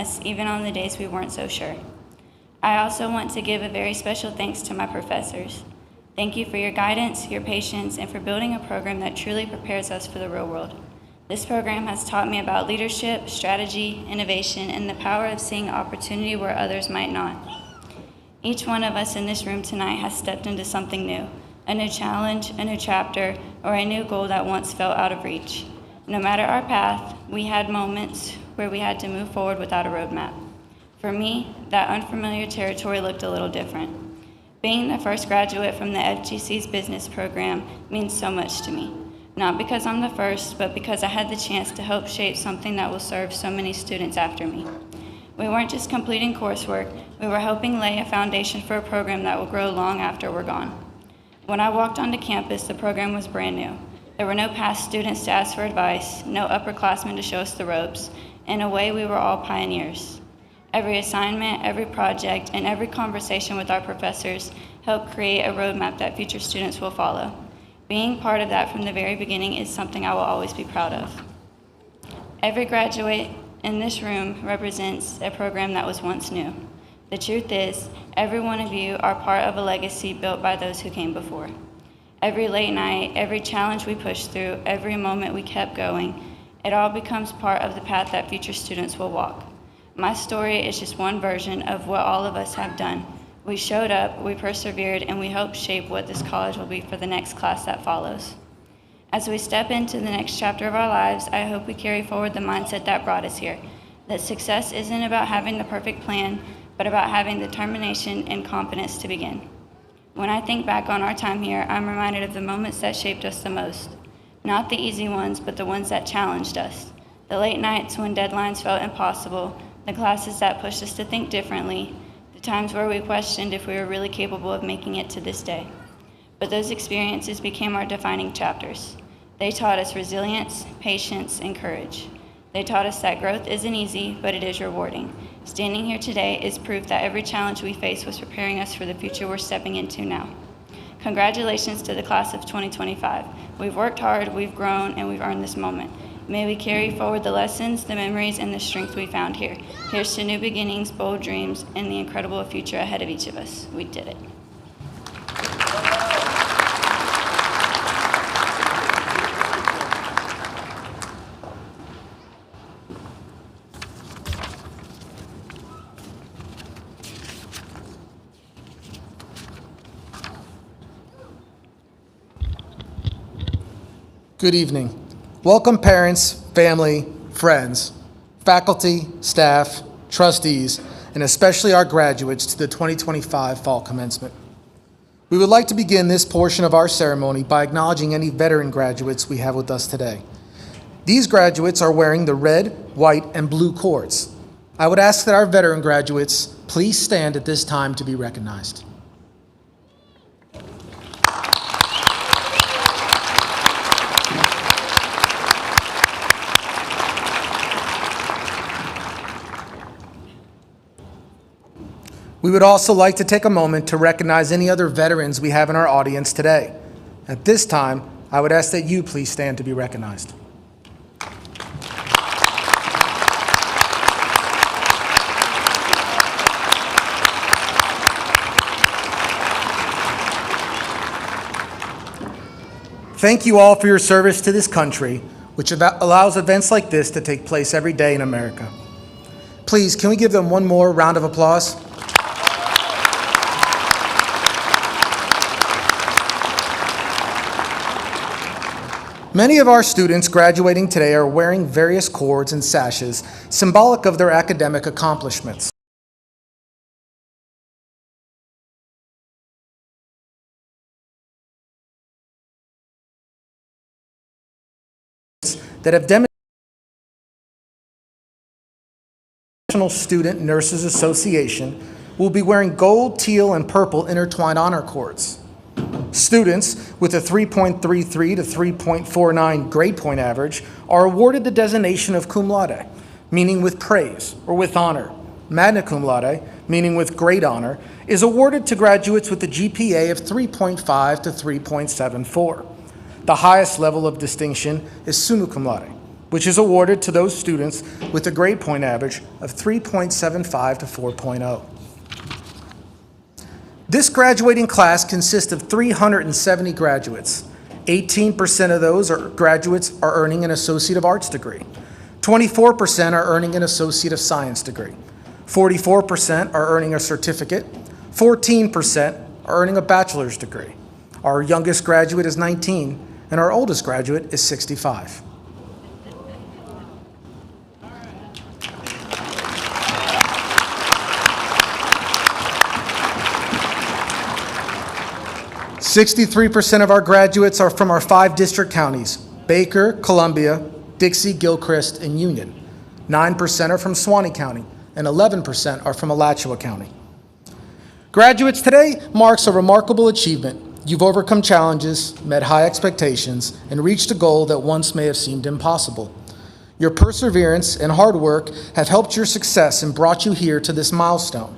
us even on the days we weren't so sure. I also want to give a very special thanks to my professors. Thank you for your guidance, your patience, and for building a program that truly prepares us for the real world. This program has taught me about leadership, strategy, innovation, and the power of seeing opportunity where others might not. Each one of us in this room tonight has stepped into something new, a new challenge, a new chapter, or a new goal that once felt out of reach. No matter our path, we had moments where we had to move forward without a roadmap. For me, that unfamiliar territory looked a little different. Being the first graduate from the FGC's business program means so much to me. Not because I'm the first, but because I had the chance to help shape something that will serve so many students after me. We weren't just completing coursework, we were helping lay a foundation for a program that will grow long after we're gone. When I walked onto campus, the program was brand new. There were no past students to ask for advice, no upperclassmen to show us the ropes. In a way, we were all pioneers. Every assignment, every project, and every conversation with our professors helped create a roadmap that future students will follow. Being part of that from the very beginning is something I will always be proud of. Every graduate in this room represents a program that was once new. The truth is, every one of you are part of a legacy built by those who came before. Every late night, every challenge we pushed through, every moment we kept going, it all becomes part of the path that future students will walk. My story is just one version of what all of us have done. We showed up, we persevered, and we helped shape what this college will be for the next class that follows. As we step into the next chapter of our lives, I hope we carry forward the mindset that brought us here, that success isn't about having the perfect plan, but about having the determination and confidence to begin. When I think back on our time here, I'm reminded of the moments that shaped us the most. Not the easy ones, but the ones that challenged us. The late nights when deadlines felt impossible, the classes that pushed us to think differently, the times where we questioned if we were really capable of making it to this day. But those experiences became our defining chapters. They taught us resilience, patience, and courage. They taught us that growth isn't easy, but it is rewarding. Standing here today is proof that every challenge we face was preparing us for the future we're stepping into now. Congratulations to the class of 2025. We've worked hard, we've grown, and we've earned this moment. May we carry forward the lessons, the memories, and the strength we found here. Here's to new beginnings, bold dreams, and the incredible future ahead of each of us. We did it. Good evening. Welcome parents, family, friends, faculty, staff, trustees, and especially our graduates to the 2025 Fall Commencement. We would like to begin this portion of our ceremony by acknowledging any veteran graduates we have with us today. These graduates are wearing the red, white, and blue cords. I would ask that our veteran graduates please stand at this time to be recognized. We would also like to take a moment to recognize any other veterans we have in our audience today. At this time, I would ask that you please stand to be recognized. Thank you all for your service to this country, which allows events like this to take place every day in America. Please, can we give them one more round of applause? Many of our students graduating today are wearing various cords and sashes, symbolic of their academic accomplishments. That have demonstrated the National Student Nurses Association will be wearing gold, teal, and purple intertwined honor cords. Students with a 3.33 to 3.49 grade point average are awarded the designation of cum laude, meaning with praise or with honor. Magna cum laude, meaning with great honor, is awarded to graduates with a GPA of 3.5 to 3.74. The highest level of distinction is summa cum laude, which is awarded to those students with a grade point average of 3.75 to 4.0. This graduating class consists of 370 graduates. 18% of those graduates are earning an Associate of Arts degree. 24% are earning an Associate of Science degree. 44% are earning a certificate. 14% are earning a bachelor's degree. Our youngest graduate is 19, and our oldest graduate is 65. "63% of our graduates are from our 5 district counties: Baker, Columbia, Dixie, Gilchrist, and Union. 9% are from Suwannee County, and 11% are from Alachua County. Graduates, today marks a remarkable achievement. You've overcome challenges, met high expectations, and reached a goal that once may have seemed impossible. Your perseverance and hard work have helped your success and brought you here to this milestone.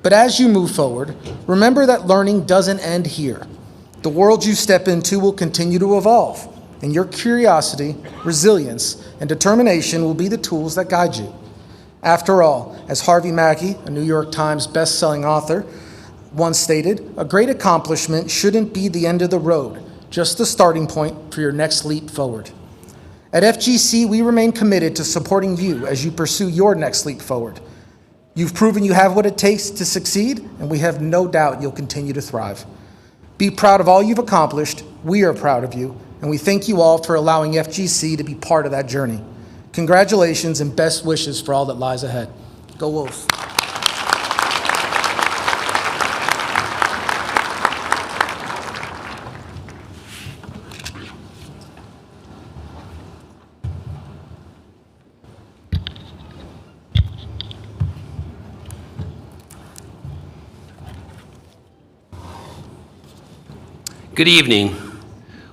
But as you move forward, remember that learning doesn't end here. The world you step into will continue to evolve, and your curiosity, resilience, and determination will be the tools that guide you. After all, as Harvey Mackey, a New York Times best-selling author, once stated, a great accomplishment shouldn't be the end of the road, just the starting point for your next leap forward. At FGC, we remain committed to supporting you as you pursue your next leap forward. You've proven you have what it takes to succeed, and we have no doubt you'll continue to thrive. Be proud of all you've accomplished. We are proud of you, and we thank you all for allowing FGC to be part of that journey. Congratulations and best wishes for all that lies ahead. Go Wolves. Good evening.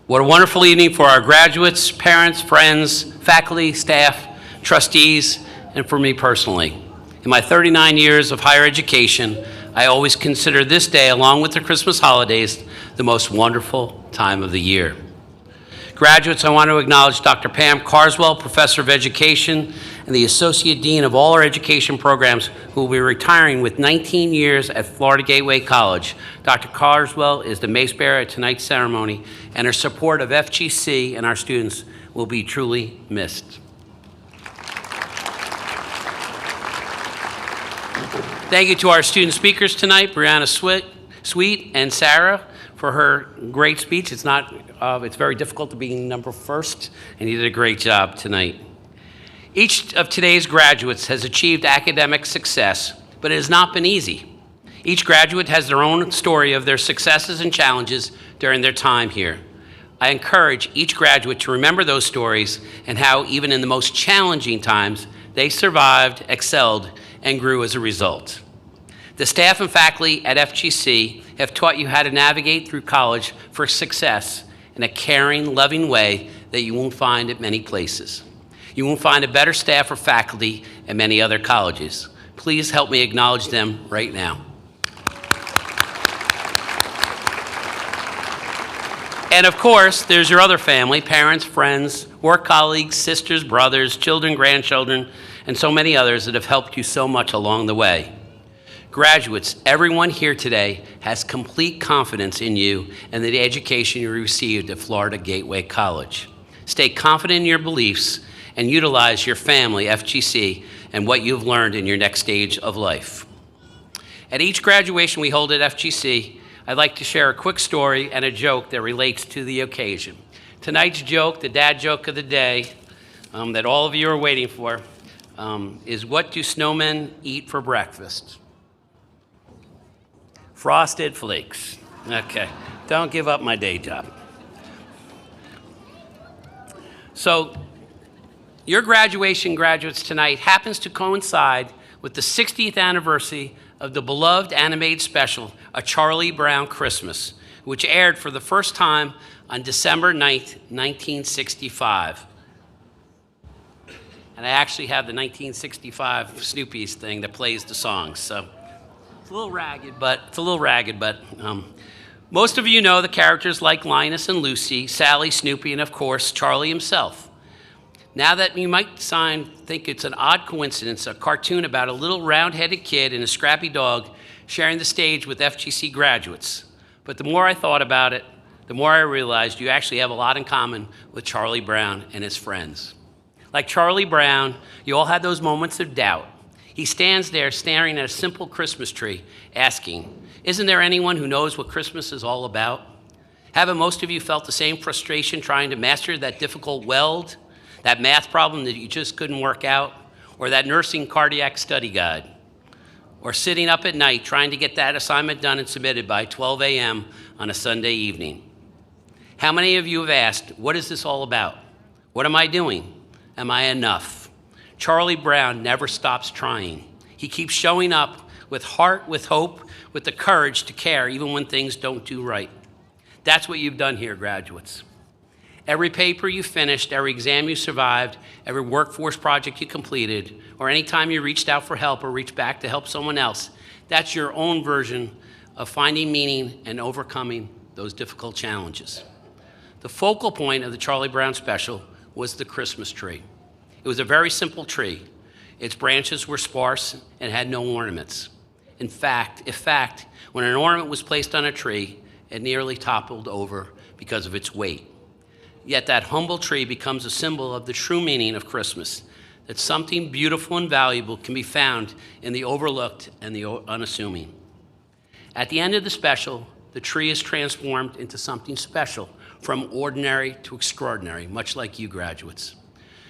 What a wonderful evening for our graduates, parents, friends, faculty, staff, trustees, and for me personally. In my 39 years of higher education, I always consider this day, along with the Christmas holidays, the most wonderful time of the year. Graduates, I want to acknowledge Dr. Pam Carswell, Professor of Education and the Associate Dean of all our education programs, who will be retiring with 19 years at Florida Gateway College. Dr. Carswell is the mace bearer at tonight's ceremony, and her support of FGC and our students will be truly missed. Thank you to our student speakers tonight, Brianna Sweet and Sarah, for her great speech. It's very difficult to be number first, and you did a great job tonight. Each of today's graduates has achieved academic success, but it has not been easy. Each graduate has their own story of their successes and challenges during their time here. I encourage each graduate to remember those stories and how, even in the most challenging times, they survived, excelled, and grew as a result. The staff and faculty at FGC have taught you how to navigate through college for success in a caring, loving way that you won't find at many places. You won't find a better staff or faculty at many other colleges. Please help me acknowledge them right now. And of course, there's your other family, parents, friends, work colleagues, sisters, brothers, children, grandchildren, and so many others that have helped you so much along the way. Graduates, everyone here today has complete confidence in you and the education you received at Florida Gateway College. Stay confident in your beliefs and utilize your family, FGC, and what you've learned in your next stage of life. At each graduation we hold at FGC, I'd like to share a quick story and a joke that relates to the occasion. Tonight's joke, the dad joke of the day, that all of you are waiting for, is what do snowmen eat for breakfast? Frosted Flakes. Okay, don't give up my day job. So, your graduation, graduates, tonight happens to coincide with the 60th anniversary of the beloved animated special, A Charlie Brown Christmas, which aired for the first time on December 9th, 1965. And I actually have the 1965 Snoopy's thing that plays the songs, so it's a little ragged, but most of you know the characters like Linus and Lucy, Sally, Snoopy, and of course, Charlie himself. Now that you might think it's an odd coincidence, a cartoon about a little round-headed kid and a scrappy dog sharing the stage with FGC graduates. But the more I thought about it, the more I realized you actually have a lot in common with Charlie Brown and his friends. Like Charlie Brown, you all had those moments of doubt. He stands there staring at a simple Christmas tree, asking, "Isn't there anyone who knows what Christmas is all about?" Haven't most of you felt the same frustration trying to master that difficult weld, that math problem that you just couldn't work out, or that nursing cardiac study guide, or sitting up at night trying to get that assignment done and submitted by 12 a.m. on a Sunday evening? How many of you have asked, what is this all about? What am I doing? Am I enough? Charlie Brown never stops trying. He keeps showing up with heart, with hope, with the courage to care even when things don't do right. That's what you've done here, graduates. Every paper you finished, every exam you survived, every workforce project you completed, or any time you reached out for help or reached back to help someone else, that's your own version of finding meaning and overcoming those difficult challenges. The focal point of the Charlie Brown special was the Christmas tree. It was a very simple tree. Its branches were sparse and had no ornaments. In fact, when an ornament was placed on a tree, it nearly toppled over because of its weight. Yet that humble tree becomes a symbol of the true meaning of Christmas, that something beautiful and valuable can be found in the overlooked and the unassuming. At the end of the special, the tree is transformed into something special, from ordinary to extraordinary, much like you graduates.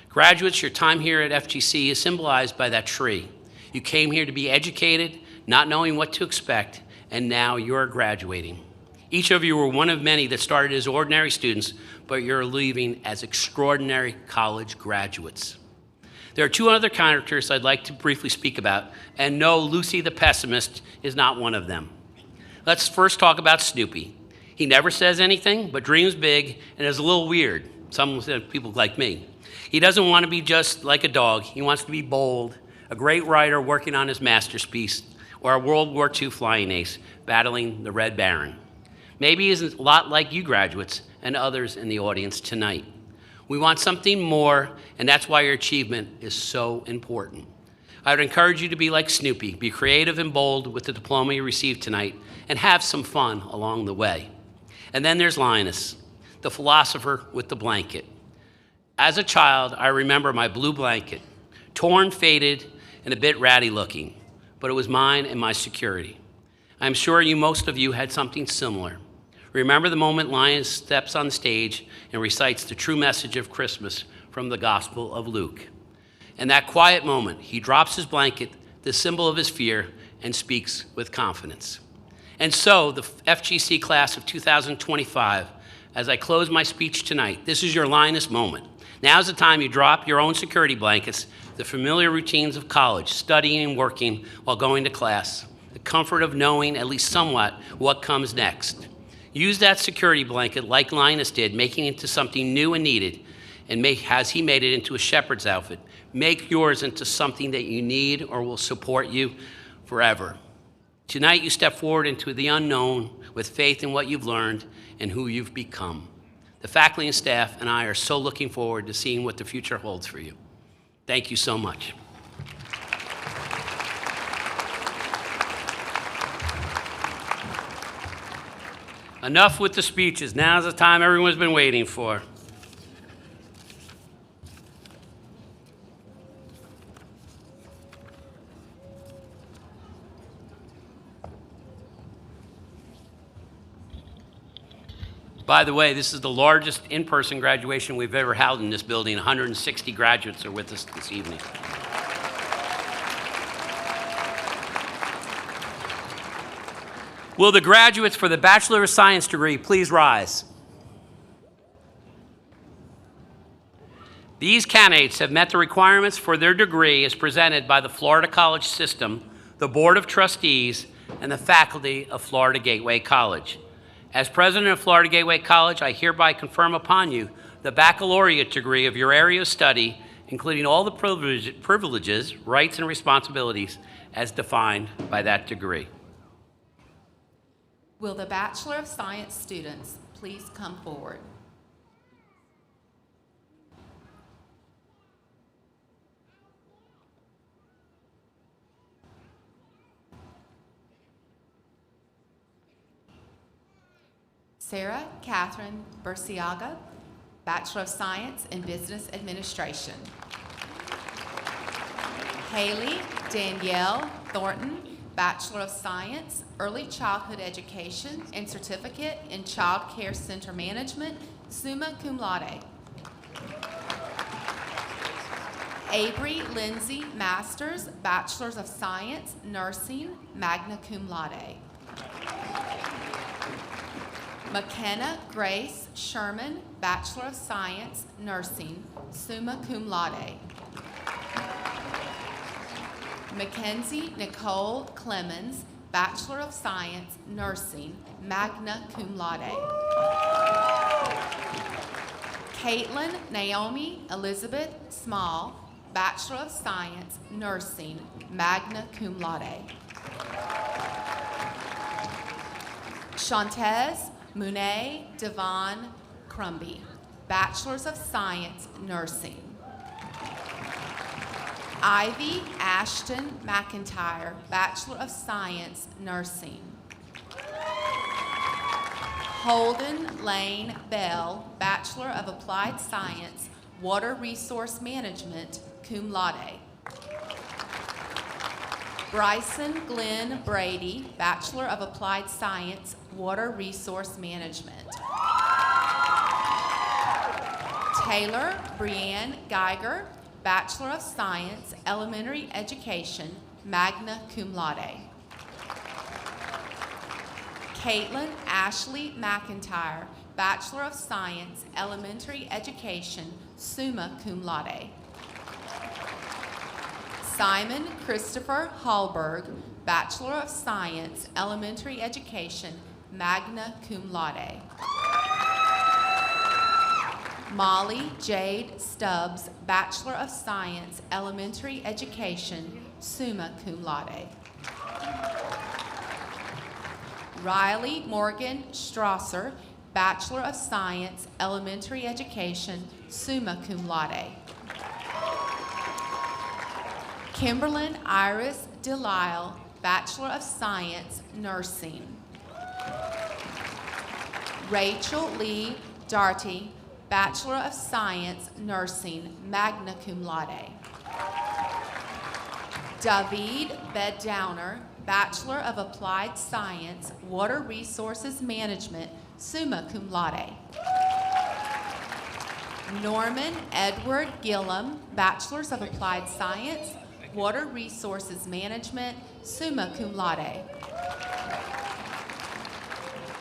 Graduates, your time here at FGC is symbolized by that tree. You came here to be educated, not knowing what to expect, and now you're graduating. Each of you were one of many that started as ordinary students, but you're leaving as extraordinary college graduates. There are two other characters I'd like to briefly speak about, and no, Lucy the pessimist is not one of them. Let's first talk about Snoopy. He never says anything, but dreams big and is a little weird. Some people like me. He doesn't want to be just like a dog. He wants to be bold, a great writer working on his masterpiece, or a World War II flying ace battling the Red Baron. Maybe he's a lot like you graduates and others in the audience tonight. We want something more, and that's why your achievement is so important. I would encourage you to be like Snoopy, be creative and bold with the diploma you received tonight, and have some fun along the way. And then there's Linus, the philosopher with the blanket. As a child, I remember my blue blanket, torn, faded, and a bit ratty looking, but it was mine and my security. I'm sure most of you had something similar. Remember the moment Linus steps on stage and recites the true message of Christmas from the Gospel of Luke. In that quiet moment, he drops his blanket, the symbol of his fear, and speaks with confidence. And so, the FGC class of 2025, as I close my speech tonight, this is your Linus moment. Now's the time you drop your own security blankets, the familiar routines of college, studying and working while going to class, the comfort of knowing at least somewhat what comes next. Use that security blanket like Linus did, making it into something new and needed, and as he made it into a shepherd's outfit. Make yours into something that you need or will support you forever. Tonight you step forward into the unknown with faith in what you've learned and who you've become. The faculty and staff and I are so looking forward to seeing what the future holds for you. Thank you so much. Enough with the speeches. Now's the time everyone's been waiting for. By the way, this is the largest in-person graduation we've ever held in this building. 160 graduates are with us this evening. Will the graduates for the Bachelor of Science degree please rise? These candidates have met the requirements for their degree as presented by the Florida College System, the Board of Trustees, and the faculty of Florida Gateway College. As president of Florida Gateway College, I hereby confirm upon you the baccalaureate degree of your area of study, including all the privileges, rights, and responsibilities as defined by that degree. Will the Bachelor of Science students please come forward? Sarah Catherine Burciaga, Bachelor of Science in Business Administration. Haley Danielle Thornton, Bachelor of Science, Early Childhood Education and Certificate in Child Care Center Management, summa cum laude. Avery Lindsay Masters, Bachelors of Science, Nursing, magna cum laude. McKenna Grace Sherman, Bachelor of Science, Nursing, summa cum laude. Mackenzie Nicole Clemens, Bachelor of Science, Nursing, magna cum laude. Caitlin Naomi Elizabeth Small, Bachelor of Science, Nursing, magna cum laude. Shantez Monet Devon Crumby, Bachelors of Science, Nursing. Ivy Ashton McIntyre, Bachelor of Science, Nursing. Holden Lane Bell, Bachelor of Applied Science, Water Resource Management, cum laude. Bryson Glenn Brady, Bachelor of Applied Science, Water Resource Management. Taylor Brianne Geiger, Bachelor of Science, Elementary Education, magna cum laude. Caitlin Ashley McIntyre, Bachelor of Science, Elementary Education, summa cum laude. Simon Christopher Hallberg, Bachelor of Science, Elementary Education, magna cum laude. Molly Jade Stubbs, Bachelor of Science, Elementary Education, summa cum laude. Riley Morgan Strasser, Bachelor of Science, Elementary Education, summa cum laude. Kimberlyn Iris Delisle, Bachelor of Science, Nursing. Rachel Lee Darty, Bachelor of Science, Nursing, magna cum laude. David Beddowner, Bachelor of Applied Science, Water Resources Management, summa cum laude. Norman Edward Gillum, Bachelors of Applied Science, Water Resources Management, summa cum laude.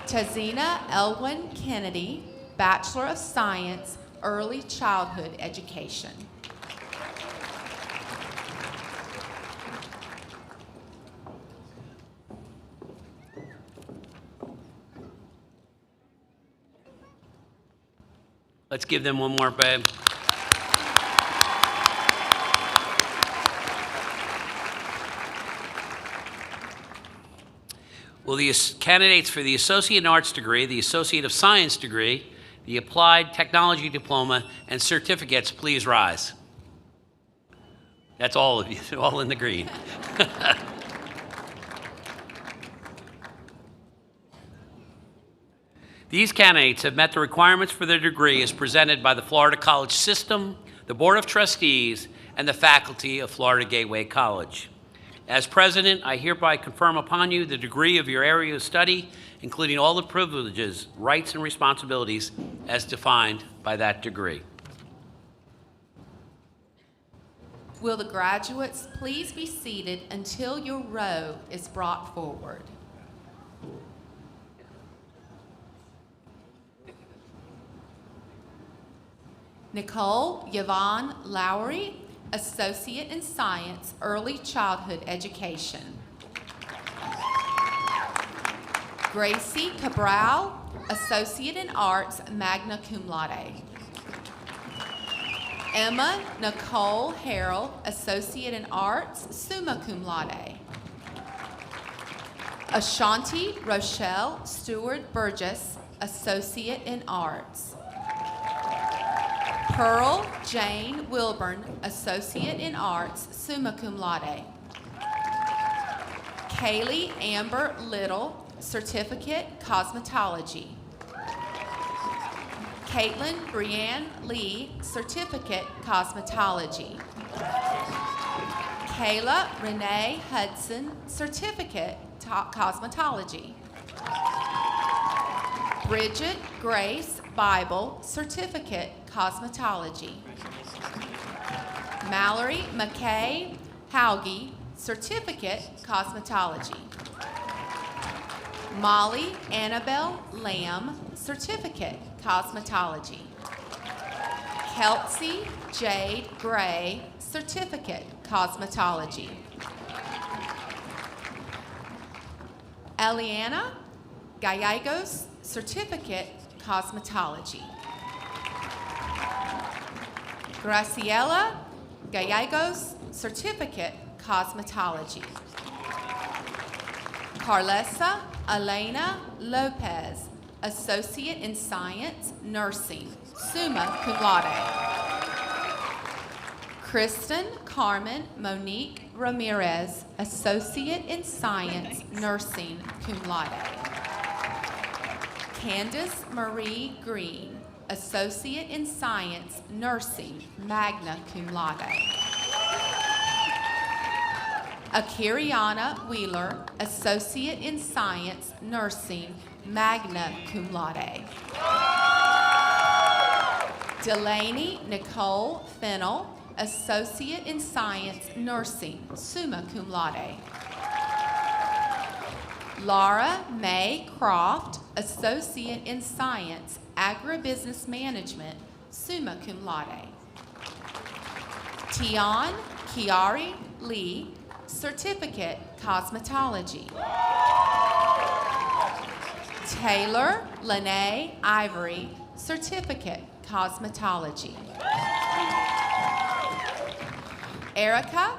Tazina Elwin Kennedy, Bachelor of Science, Early Childhood Education. Let's give them one more, babe. Will the candidates for the Associate in Arts degree, the Associate of Science degree, the Applied Technology Diploma, and certificates please rise? That's all of you, all in the green. These candidates have met the requirements for their degree as presented by the Florida College System, the Board of Trustees, and the faculty of Florida Gateway College. As president, I hereby confirm upon you the degree of your area of study, including all the privileges, rights, and responsibilities as defined by that degree. Will the graduates please be seated until your row is brought forward? Nicole Yvonne Lowry, Associate in Science, Early Childhood Education. Gracie Cabral, Associate in Arts, magna cum laude. Emma Nicole Harrell, Associate in Arts, summa cum laude. Ashanti Rochelle Stewart Burgess, Associate in Arts. Pearl Jane Wilburn, Associate in Arts, summa cum laude. Kaylee Amber Little, Certificate, Cosmetology. Caitlin Brianne Lee, Certificate, Cosmetology. Kayla Renee Hudson, Certificate, Cosmetology. Bridget Grace Bible, Certificate, Cosmetology. Mallory McKay Hauge, Certificate, Cosmetology. Molly Annabelle Lamb, Certificate, Cosmetology. Kelsey Jade Gray, Certificate, Cosmetology. Eliana Gallegos, Certificate, Cosmetology. Graciela Gallegos, Certificate, Cosmetology. Carlessa Elena Lopez, Associate in Science, Nursing, summa cum laude. Kristen Carmen Monique Ramirez, Associate in Science, Nursing, cum laude. Candace Marie Green, Associate in Science, Nursing, magna cum laude. Akiriana Wheeler, Associate in Science, Nursing, magna cum laude. Delaney Nicole Fennell, Associate in Science, Nursing, summa cum laude. Laura May Croft, Associate in Science, Agribusiness Management, summa cum laude. Tian Kiari Lee, Certificate, Cosmetology. Taylor Lene Ivory, Certificate, Cosmetology. Erica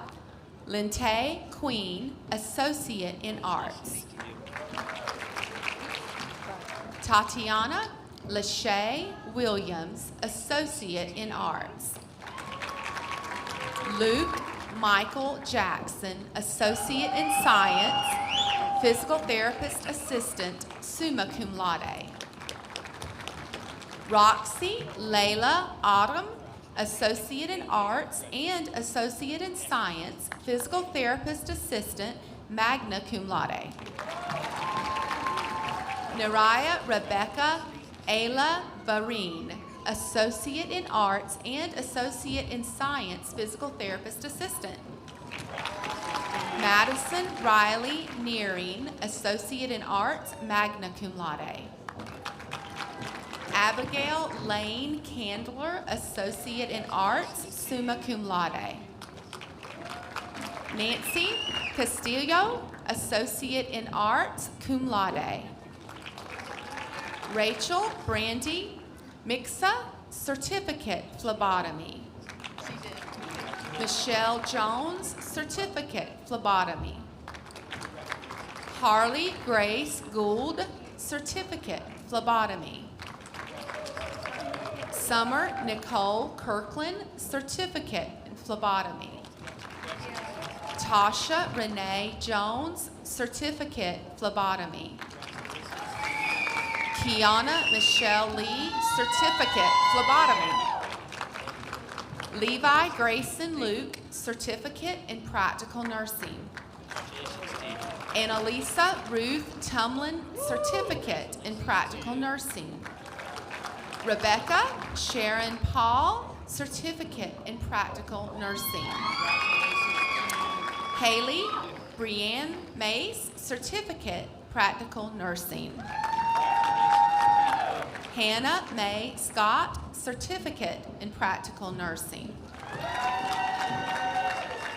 Linte Queen, Associate in Arts. Tatiana Lachey Williams, Associate in Arts. Luke Michael Jackson, Associate in Science, Physical Therapist Assistant, summa cum laude. Roxy Layla Autumn, Associate in Arts and Associate in Science, Physical Therapist Assistant, magna cum laude. Naraya Rebecca Ayla Vareen, Associate in Arts and Associate in Science, Physical Therapist Assistant. Madison Riley Nearing, Associate in Arts, magna cum laude. Abigail Lane Candler, Associate in Arts, summa cum laude. Nancy Castillo, Associate in Arts, cum laude. Rachel Brandy Mixa, Certificate, Phlebotomy. Michelle Jones, Certificate, Phlebotomy. Harley Grace Gould, Certificate, Phlebotomy. Summer Nicole Kirkland, Certificate in Phlebotomy. Tasha Renee Jones, Certificate, Phlebotomy. Kiana Michelle Lee, Certificate, Phlebotomy. Levi Grayson Luke, Certificate in Practical Nursing. Annalisa Ruth Tumlin, Certificate in Practical Nursing. Rebecca Sharon Paul, Certificate in Practical Nursing. Haley Brianne Mace, Certificate, Practical Nursing. Hannah Mae Scott, Certificate in Practical Nursing.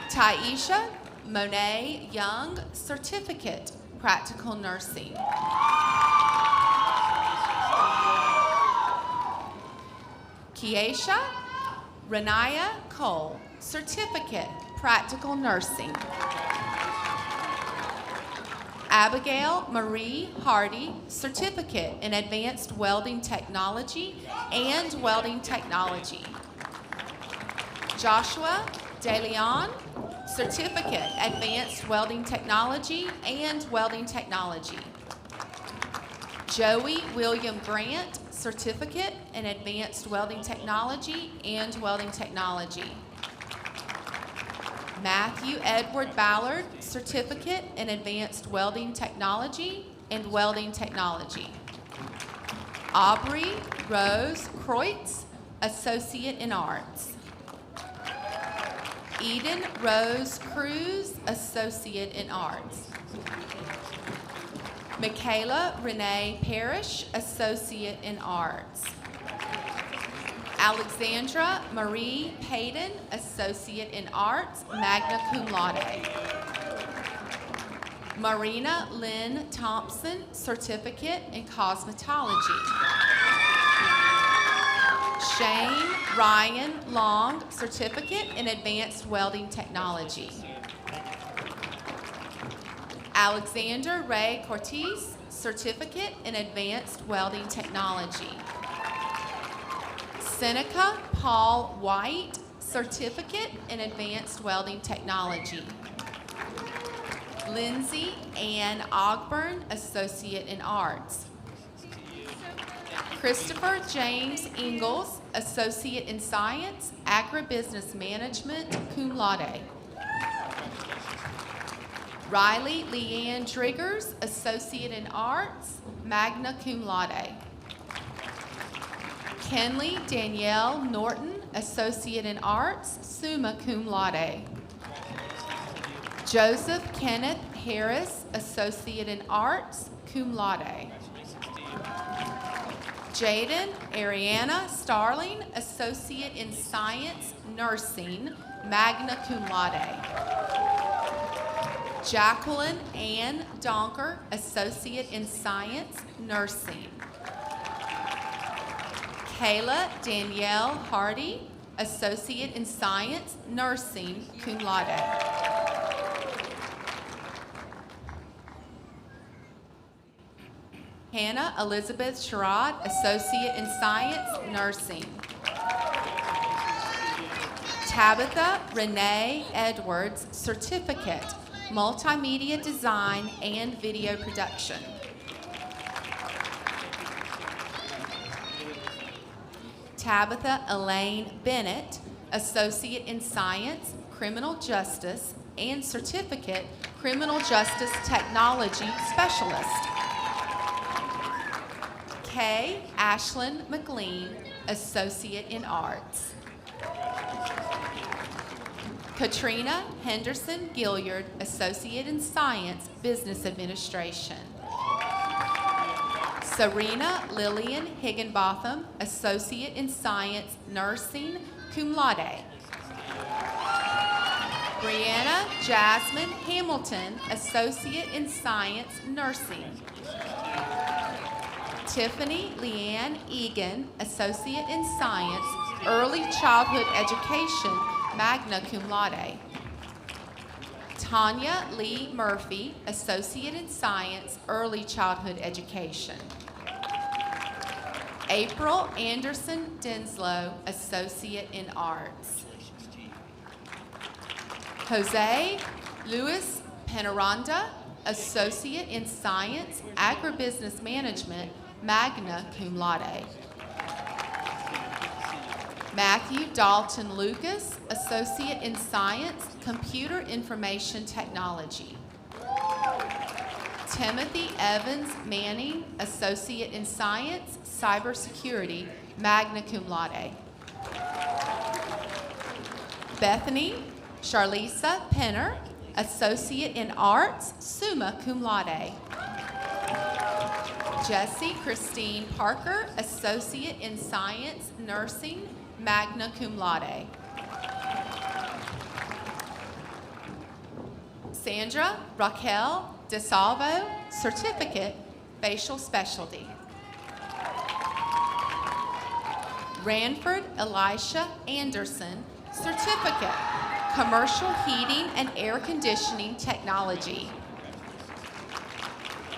Taisha Monet Young, Certificate, Practical Nursing. Kiesha Renaya Cole, Certificate, Practical Nursing. Abigail Marie Hardy, Certificate in Advanced Welding Technology and Welding Technology. Joshua DeLeon, Certificate, Advanced Welding Technology and Welding Technology. Joey William Grant, Certificate in Advanced Welding Technology and Welding Technology. Matthew Edward Ballard, Certificate in Advanced Welding Technology and Welding Technology. Aubrey Rose Kreutz, Associate in Arts. Eden Rose Cruz, Associate in Arts. Michaela Renee Parrish, Associate in Arts. Alexandra Marie Payton, Associate in Arts, magna cum laude. Marina Lynn Thompson, Certificate in Cosmetology. Shane Ryan Long, Certificate in Advanced Welding Technology. Alexander Ray Cortez, Certificate in Advanced Welding Technology. Seneca Paul White, Certificate in Advanced Welding Technology. Lindsay Ann Ogburn, Associate in Arts. Christopher James Ingalls, Associate in Science, Agribusiness Management, cum laude. Riley Leanne Driggers, Associate in Arts, magna cum laude. Kenley Danielle Norton, Associate in Arts, summa cum laude. Joseph Kenneth Harris, Associate in Arts, cum laude. Jaden Ariana Starling, Associate in Science, Nursing, magna cum laude. Jacqueline Ann Donker, Associate in Science, Nursing. Kayla Danielle Hardy, Associate in Science, Nursing, cum laude. Hannah Elizabeth Sherrod, Associate in Science, Nursing. Tabitha Renee Edwards, Certificate, Multimedia Design and Video Production. Tabitha Elaine Bennett, Associate in Science, Criminal Justice, and Certificate, Criminal Justice Technology Specialist. Kay Ashlyn McLean, Associate in Arts. Katrina Henderson Gilliard, Associate in Science, Business Administration. Serena Lillian Higginbotham, Associate in Science, Nursing, cum laude. Brianna Jasmine Hamilton, Associate in Science, Nursing. Tiffany Leanne Egan, Associate in Science, Early Childhood Education, magna cum laude. Tanya Lee Murphy, Associate in Science, Early Childhood Education. April Anderson Denslow, Associate in Arts. Jose Luis Penaranda, Associate in Science, Agribusiness Management, magna cum laude. Matthew Dalton Lucas, Associate in Science, Computer Information Technology. Timothy Evans Manning, Associate in Science, Cybersecurity, magna cum laude. Bethany Charlisa Penner, Associate in Arts, summa cum laude. Jessie Christine Parker, Associate in Science, Nursing, magna cum laude. Sandra Raquel DeSalvo, Certificate, Facial Specialty. Ranford Elisha Anderson, Certificate, Commercial Heating and Air Conditioning Technology.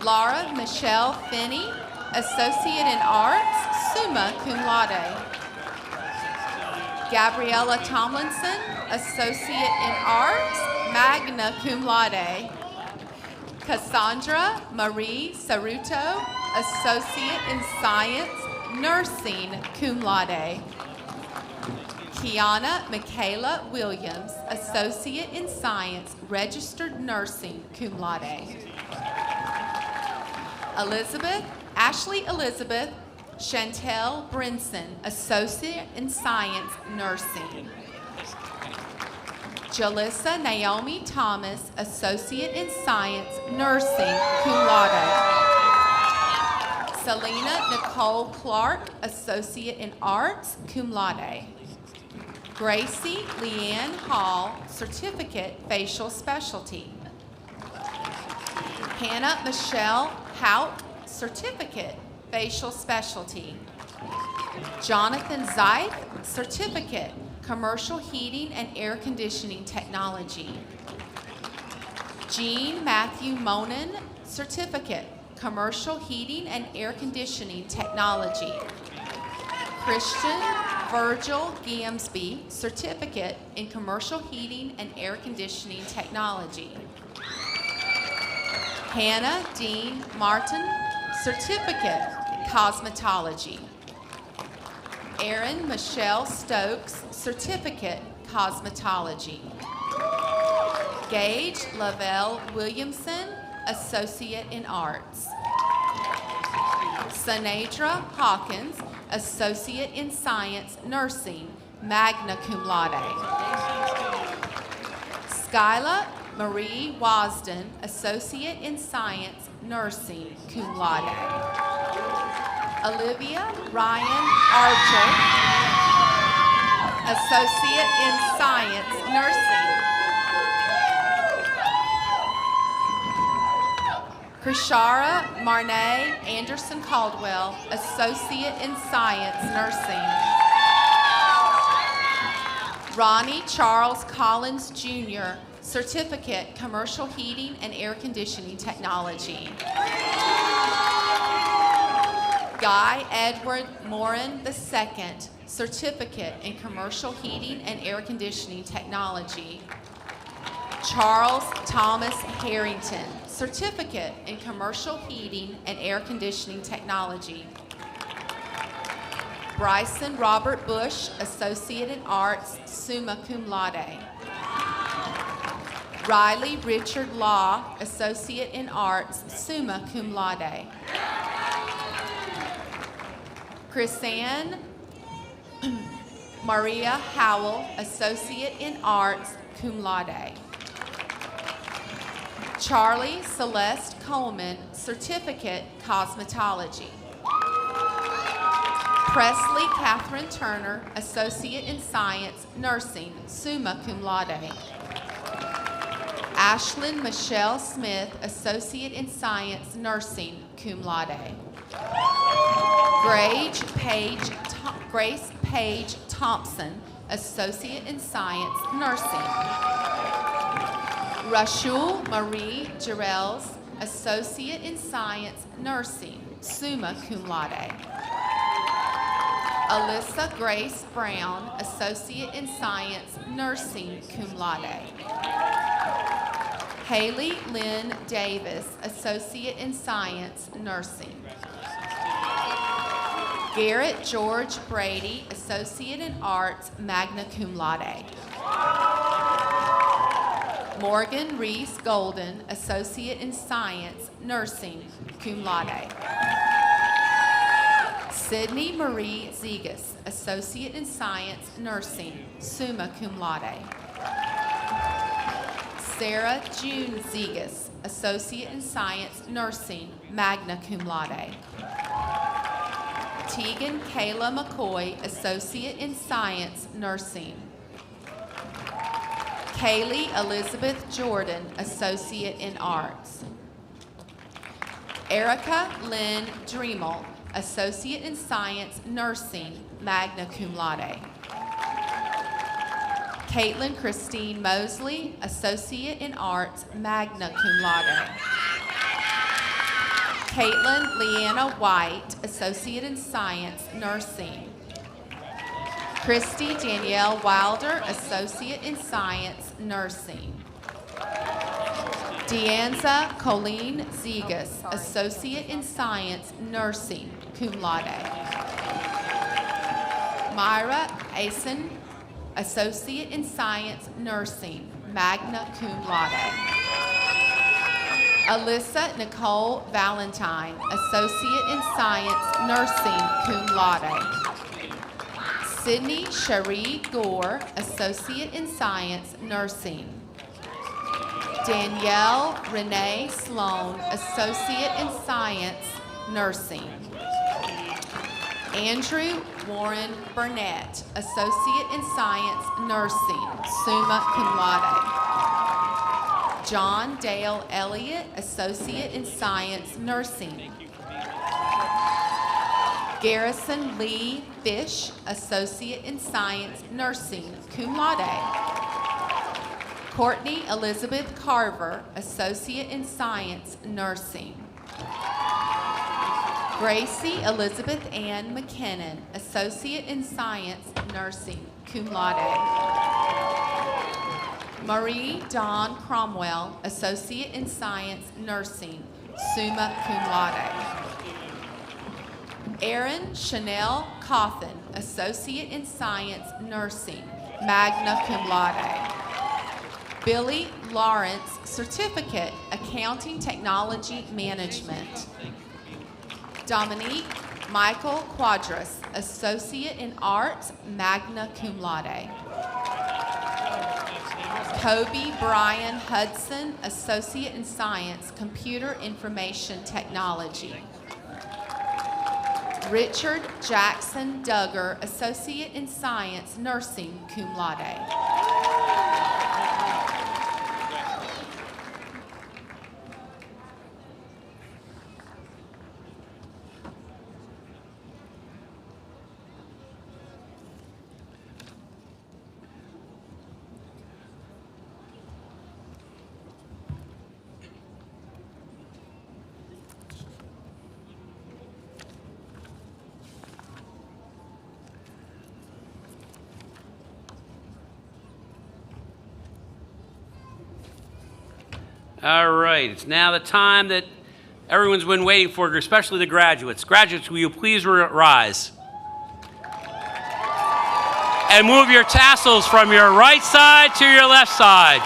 Laura Michelle Finney, Associate in Arts, summa cum laude. Gabriella Tomlinson, Associate in Arts, magna cum laude. Cassandra Marie Saruto, Associate in Science, Nursing, cum laude. Kiana Michaela Williams, Associate in Science, Registered Nursing, cum laude. Ashley Elizabeth Chantel Brinson, Associate in Science, Nursing. Jalissa Naomi Thomas, Associate in Science, Nursing, cum laude. Selena Nicole Clark, Associate in Arts, cum laude. Gracie Leanne Hall, Certificate, Facial Specialty. Hannah Michelle Hauk, Certificate, Facial Specialty. Jonathan Zeith, Certificate, Commercial Heating and Air Conditioning Technology. Jean Matthew Monin, Certificate, Commercial Heating and Air Conditioning Technology. Christian Virgil Gamsby, Certificate in Commercial Heating and Air Conditioning Technology. Hannah Dean Martin, Certificate, Cosmetology. Erin Michelle Stokes, Certificate, Cosmetology. Gage Lavelle Williamson, Associate in Arts. Sanadra Hawkins, Associate in Science, Nursing, magna cum laude. Skyla Marie Wasden, Associate in Science, Nursing, cum laude. Olivia Ryan Archer, Associate in Science, Nursing. Krishara Marnay Anderson Caldwell, Associate in Science, Nursing. Ronnie Charles Collins, Jr., Certificate, Commercial Heating and Air Conditioning Technology. Guy Edward Morin II, Certificate in Commercial Heating and Air Conditioning Technology. Charles Thomas Harrington, Certificate in Commercial Heating and Air Conditioning Technology. Bryson Robert Bush, Associate in Arts, summa cum laude. Riley Richard Law, Associate in Arts, summa cum laude. Chrisanne Maria Howell, Associate in Arts, cum laude. Charlie Celeste Coleman, Certificate, Cosmetology. Presley Catherine Turner, Associate in Science, Nursing, summa cum laude. Ashlyn Michelle Smith, Associate in Science, Nursing, cum laude. Grace Page Thompson, Associate in Science, Nursing. Rashul Marie Jarrells, Associate in Science, Nursing, summa cum laude. Alyssa Grace Brown, Associate in Science, Nursing, cum laude. Haley Lynn Davis, Associate in Science, Nursing. Garrett George Brady, Associate in Arts, magna cum laude. Morgan Reese Golden, Associate in Science, Nursing, cum laude. Sydney Marie Zegas, Associate in Science, Nursing, summa cum laude. Sarah June Zegas, Associate in Science, Nursing, magna cum laude. Tegan Kayla McCoy, Associate in Science, Nursing. Kaylee Elizabeth Jordan, Associate in Arts. Erica Lynn Dremel, Associate in Science, Nursing, magna cum laude. Caitlin Christine Mosley, Associate in Arts, magna cum laude. Caitlin Leanna White, Associate in Science, Nursing. Christy Danielle Wilder, Associate in Science, Nursing. Deanza Colleen Zegas, Associate in Science, Nursing, cum laude. Myra Asen, Associate in Science, Nursing, magna cum laude. Alyssa Nicole Valentine, Associate in Science, Nursing, cum laude. Sydney Cherie Gore, Associate in Science, Nursing. Danielle Renee Sloan, Associate in Science, Nursing. Andrew Warren Burnett, Associate in Science, Nursing, summa cum laude. John Dale Elliott, Associate in Science, Nursing. Garrison Lee Fish, Associate in Science, Nursing, cum laude. Courtney Elizabeth Carver, Associate in Science, Nursing. Gracie Elizabeth Ann McKinnon, Associate in Science, Nursing, cum laude. Marie Dawn Cromwell, Associate in Science, Nursing, summa cum laude. Erin Chanel Cawthon, Associate in Science, Nursing, magna cum laude. Billy Lawrence, Certificate, Accounting Technology Management. Dominique Michael Quadras, Associate in Arts, magna cum laude. Kobe Brian Hudson, Associate in Science, Computer Information Technology. Richard Jackson Duggar, Associate in Science, Nursing, cum laude. All right, it's now the time that everyone's been waiting for, especially the graduates. Graduates, will you please rise? And move your tassels from your right side to your left side.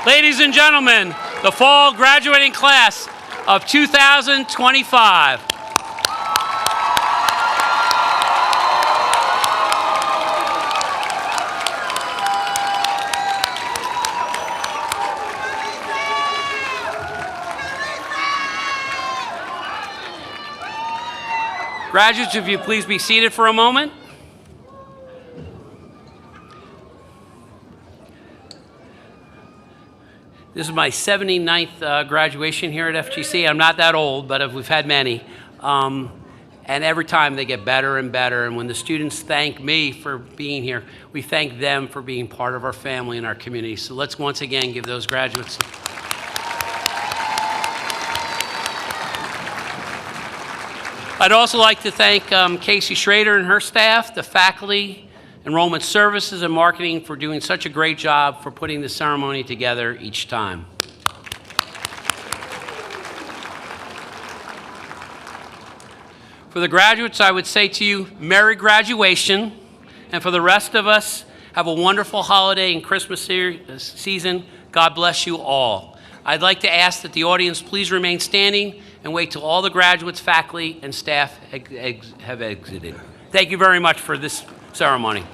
Ladies and gentlemen, the fall graduating class of 2025. Graduates, if you please be seated for a moment. This is my 79th graduation here at FGC. I'm not that old, but we've had many. And every time they get better and better. And when the students thank me for being here, we thank them for being part of our family and our community. So let's once again give those graduates. I'd also like to thank Casey Schrader and her staff, the faculty, enrollment services, and marketing for doing such a great job for putting the ceremony together each time. For the graduates, I would say to you, Merry graduation. And for the rest of us, have a wonderful holiday and Christmas season. God bless you all. I'd like to ask that the audience please remain standing and wait till all the graduates, faculty, and staff have exited. Thank you very much for this ceremony.